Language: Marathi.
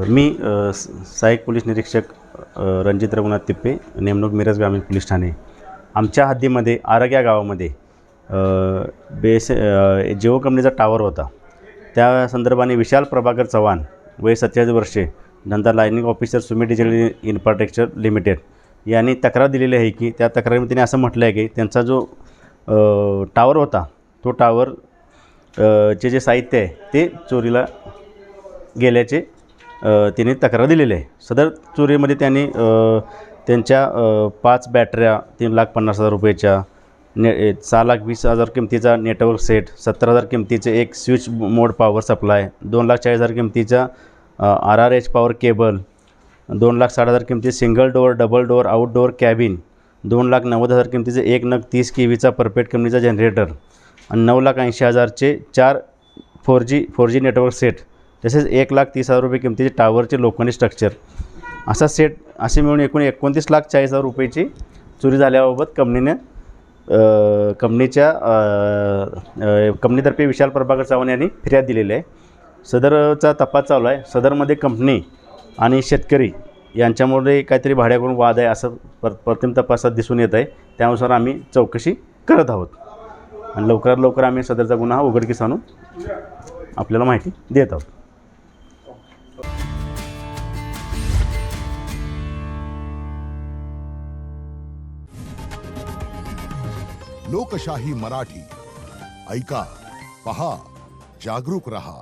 मी सहाय्यक पोलीस निरीक्षक रणजित रघुनाथ तिप्पे, नेमणूक मिरज ग्रामीण पोलीस ठाणे. आमच्या हद्दीमध्ये आरग या गावामध्ये जिओ कंपनीचा टावर होता. त्या संदर्भाने विशाल प्रभाकर चव्हाण, वय 47 वर्षे, धंदा लाईनिंग ऑफिसर, सुमी डिजिटल इन्फ्रास्ट्रक्चर लिमिटेड यांनी तक्रार दिलेली आहे की त्या तक्रारीमध्ये त्यांनी असं म्हटलं आहे की त्यांचा जो टावर होता तो टावर चे जे साहित्य आहे ते चोरीला गेल्याचे त्यांनी तक्रार दिलेली आहे. सदर चोरीमध्ये त्यांनी त्यांच्या 5 बॅटऱ्या 3,50,000 रुपयाच्या, 6,20,000 किमतीचा नेटवर्क सेट, 70,000 किमतीचे एक स्विच मोड पॉवर सप्लाय, 2,40,000 किमतीचा RRH पॉवर केबल, 2,60,000 किमती single door double door outdoor cabin, 2,90,000 किमतीचे एक नग 30 KVचा परफेक्ट कंपनीचा जनरेटर आणि 9,80,000चे 4 4G नेटवर्क सेट, तसेच 1,30,000 रुपये किमतीचे टावरचे लोखंडी स्ट्रक्चर, असा सेट असे मिळून एकूण 29,40,000 रुपयाची चोरी झाल्याबाबत कंपनीतर्फे विशाल प्रभाकर चव्हाण यांनी फिर्याद दिलेली आहे. सदरचा तपास चालू आहे. सदरमध्ये कंपनी आणि शेतकरी यांच्यामुळे काहीतरी भाड्याकडून वाद आहे असं प्रथम तपासात दिसून येत आहे. त्यानुसार आम्ही चौकशी करत आहोत आणि लवकरात लवकर आम्ही सदरचा गुन्हा उघडकीस आणून आपल्याला माहिती देत आहोत. लोकशाही मराठी ऐका, पहा, जागरूक रहा.